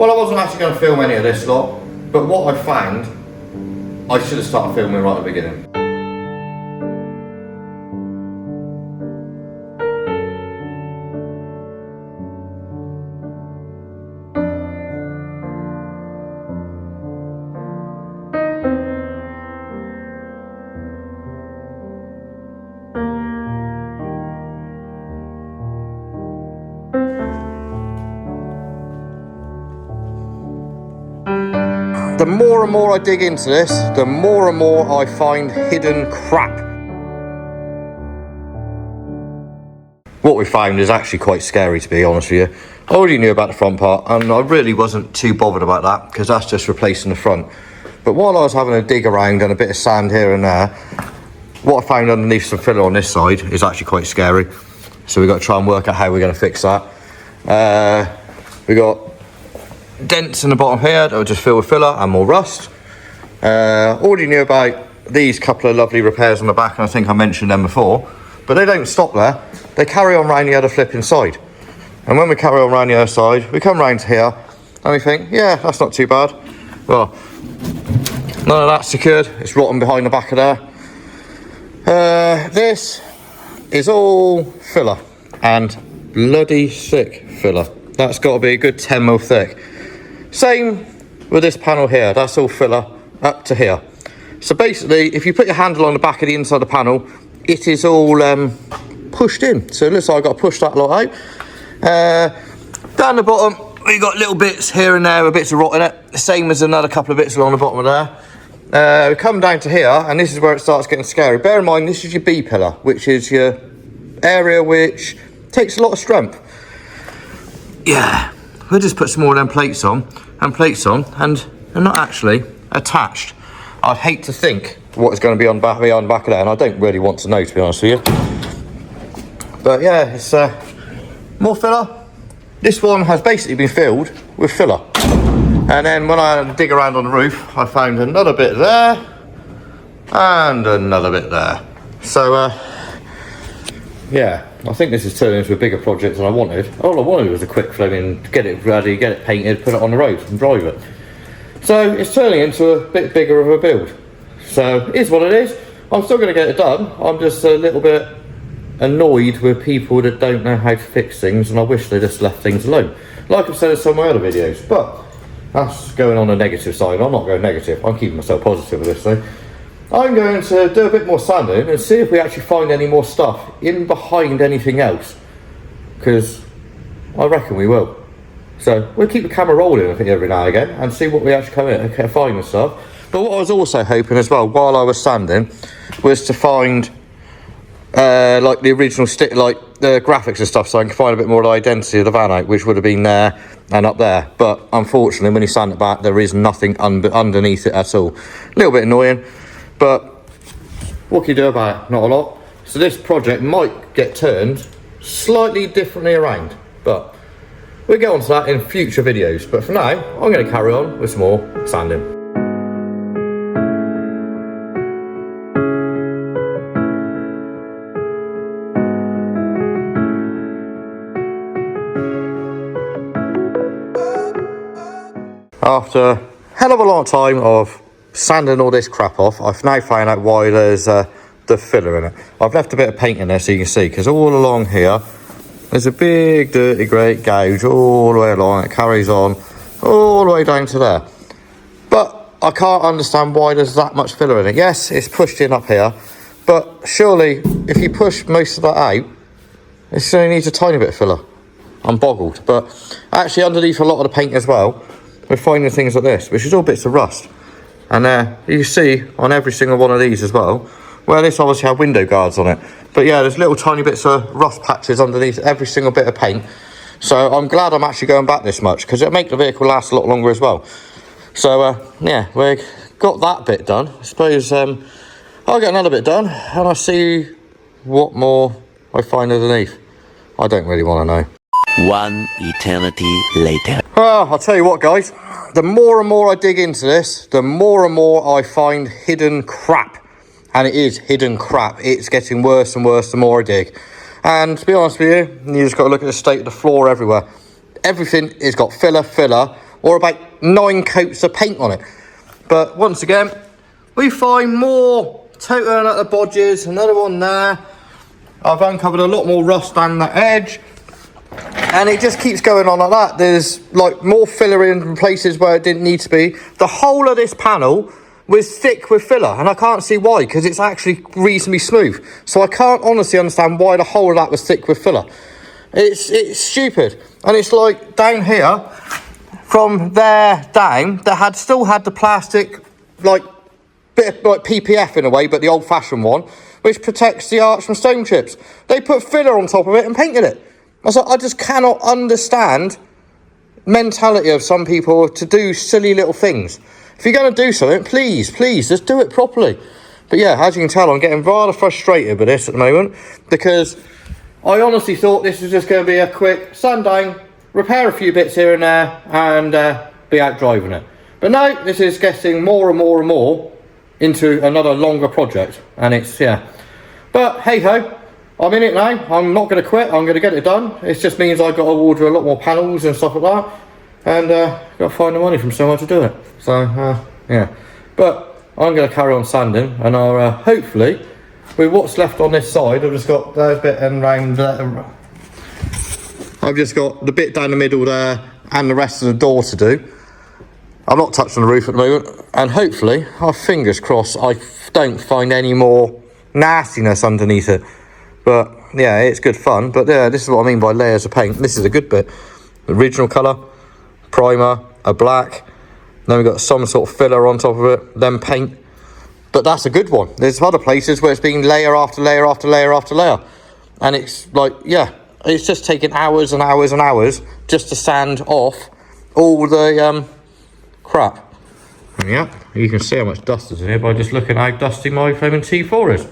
Well, I wasn't actually going to film any of this lot, but what I found, I should have started filming right at the beginning. The more and more I dig into this, the more and more I find hidden crap. What we found is actually quite scary, to be honest with you. I already knew about the front part, and I really wasn't too bothered about that, because that's just replacing the front. But while I was having a dig around and a bit of sand here and there, what I found underneath some filler on this side is actually quite scary. So we've got to try and work out how we're going to fix that. We got dents in the bottom here that will just fill with filler and more rust. Already knew about these couple of lovely repairs on the back, and I think I mentioned them before, but they don't stop there. They carry on round the other flipping side, and when we carry on round the other side, we come round here and we think, yeah, that's not too bad. Well, none of that's secured. It's rotten behind the back of there. This is all filler, and bloody thick filler. That's got to be a good 10mm thick. Same with this panel here, that's all filler up to here. So basically, if you put your handle on the back of the inside of the panel, it is all pushed in. So it looks like I've got to push that lot out. Down the bottom, we've got little bits here and there with bits of rot in it. Same as another couple of bits along the bottom of there. We come down to here, and this is where it starts getting scary. Bear in mind, this is your B pillar, which is your area which takes a lot of strength. Yeah. We'll just put some more of them plates on, and they're not actually attached. I'd hate to think what is going to be on behind the back of there, and I don't really want to know, to be honest with you. But yeah, it's more filler. This one has basically been filled with filler. And then when I dig around on the roof, I found another bit there, and another bit there. So yeah, I think this is turning into a bigger project than I wanted. All I wanted was a quick flaming, get it ready, get it painted, put it on the road and drive it. So it's turning into a bit bigger of a build. So it is what it is. I'm still going to get it done. I'm just a little bit annoyed with people that don't know how to fix things, and I wish they just left things alone. Like I've said in some of my other videos, but that's going on the negative side. I'm not going negative. I'm keeping myself positive with this thing. I'm going to do a bit more sanding and see if we actually find any more stuff in behind anything else, because I reckon we will. So we'll keep the camera rolling every now and again and see what we actually come in and find and stuff. But what I was also hoping as well, while I was sanding, was to find like the original like the graphics and stuff, so I can find a bit more of the identity of the van out, which would have been there and up there. But unfortunately, when you sand it back, there is nothing underneath it at all. A little bit annoying. But what can you do about it? Not a lot. So this project might get turned slightly differently around, but we'll get onto that in future videos. But for now, I'm going to carry on with some more sanding. After a hell of a long time of sanding all this crap off, I've now found out why there's the filler in it. I've left a bit of paint in there so you can see, because all along here there's a big dirty great gouge all the way along. It carries on all the way down to there, but I can't understand why there's that much filler in it. Yes, it's pushed in up here, but surely if you push most of that out, it only needs a tiny bit of filler. I'm boggled. But actually underneath a lot of the paint as well, we're finding things like this, which is all bits of rust. And you can see on every single one of these as well, where this obviously had window guards on it. But yeah, there's little tiny bits of rust patches underneath every single bit of paint. So I'm glad I'm actually going back this much, because it'll make the vehicle last a lot longer as well. So yeah, we've got that bit done. I suppose I'll get another bit done, and I'll see what more I find underneath. I don't really want to know. One eternity later. Well, I'll tell you what, guys. The more and more I dig into this, the more and more I find hidden crap. And it is hidden crap. It's getting worse and worse the more I dig. And to be honest with you, you just got to look at the state of the floor everywhere. Everything has got filler, or about 9 coats of paint on it. But once again, we find more toting at the bodges, another one there. I've uncovered a lot more rust down that edge, and it just keeps going on like that. There's like more filler in places where it didn't need to be. The whole of this panel was thick with filler, and I can't see why, because it's actually reasonably smooth. So I can't honestly understand why the whole of that was thick with filler. It's stupid. And it's like down here, from there down, that still had the plastic, like bit of like PPF in a way, but the old-fashioned one, which protects the arch from stone chips. They put filler on top of it and painted it. I just cannot understand mentality of some people to do silly little things. If you're going to do something, please, just do it properly. But yeah, as you can tell, I'm getting rather frustrated with this at the moment, because I honestly thought this was just going to be a quick sun down, repair a few bits here and there, and be out driving it. But no, this is getting more and more and more into another longer project, and it's, yeah. But hey ho, I'm in it now. I'm not going to quit. I'm going to get it done. It just means I've got to order a lot more panels and stuff like that, and got to find the money from somewhere to do it. So yeah, but I'm going to carry on sanding, and I'll hopefully, with what's left on this side, I've just got that bit and round there. I've just got the bit down the middle there and the rest of the door to do. I'm not touching the roof at the moment, and hopefully, fingers crossed, I don't find any more nastiness underneath it. But yeah, it's good fun. But yeah, this is what I mean by layers of paint. This is a good bit. The original colour, primer, a black, then we've got some sort of filler on top of it, then paint. But that's a good one. There's other places where it's been layer after layer after layer after layer, and it's like, yeah, it's just taking hours and hours and hours just to sand off all the crap. And yeah, you can see how much dust is in here by just looking how dusty my flaming T4 is.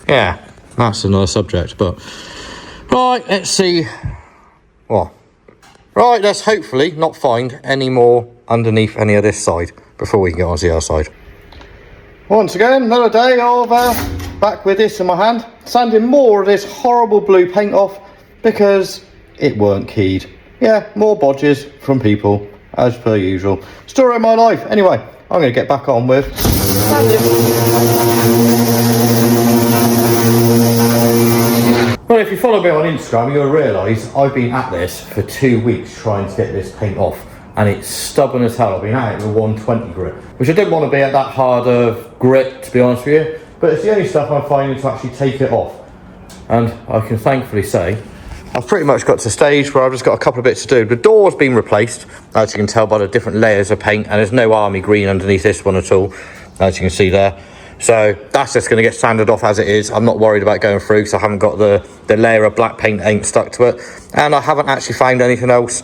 Yeah, that's another subject. But right, let's see. Well, right, let's hopefully not find any more underneath any of this side before we can get on to the other side. Once again, another day of back with this in my hand, sanding more of this horrible blue paint off because it weren't keyed. Yeah, more bodges from people, as per usual. Story of my life. Anyway, I'm going to get back on with sanding. Well, if you follow me on Instagram, you'll realise I've been at this for 2 weeks trying to get this paint off. And it's stubborn as hell. I've been at it with a 120 grit, which I didn't want to be at that hard of grit, to be honest with you, but it's the only stuff I'm finding to actually take it off. And I can thankfully say I've pretty much got to a stage where I've just got a couple of bits to do. The door's been replaced, as you can tell by the different layers of paint, and there's no army green underneath this one at all, as you can see there. So that's just going to get sanded off as it is. I'm not worried about going through because I haven't got the layer of black paint ain't stuck to it, and I haven't actually found anything else,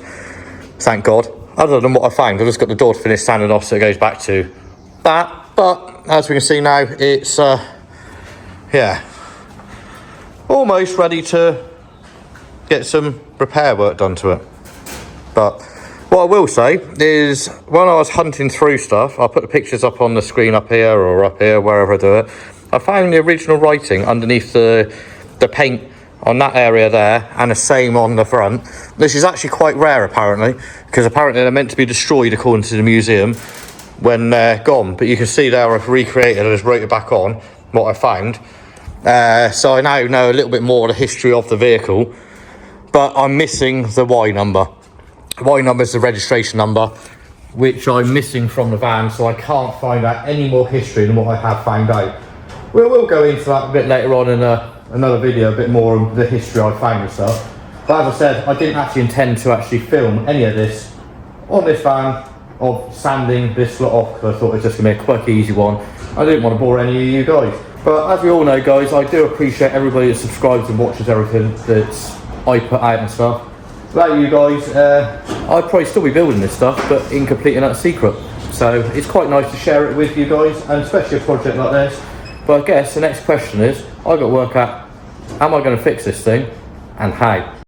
thank God. Other than what I found, I've just got the door to finish sanding off, so it goes back to that. But as we can see now, it's yeah, almost ready to get some repair work done to it. But what I will say is, when I was hunting through stuff, I'll put the pictures up on the screen up here or up here, wherever I do it. I found the original writing underneath the paint on that area there, and the same on the front. This is actually quite rare apparently, because apparently they're meant to be destroyed according to the museum when they're gone. But you can see there I've recreated, I just wrote it back on what I found. So I now know a little bit more of the history of the vehicle, but I'm missing the Y number. Y number is the registration number, which I'm missing from the van, so I can't find out any more history than what I have found out. We'll go into that a bit later on in another video, a bit more of the history I found and stuff. But as I said, I didn't actually intend to actually film any of this on this van, of sanding this lot off, because I thought it was just going to be a quick, easy one. I didn't want to bore any of you guys. But as we all know, guys, I do appreciate everybody that subscribes and watches everything that I put out and stuff. Without you guys, I'd probably still be building this stuff, but incomplete and secret. So it's quite nice to share it with you guys, and especially a project like this. But I guess the next question is, I've got to work out, am I going to fix this thing, and how?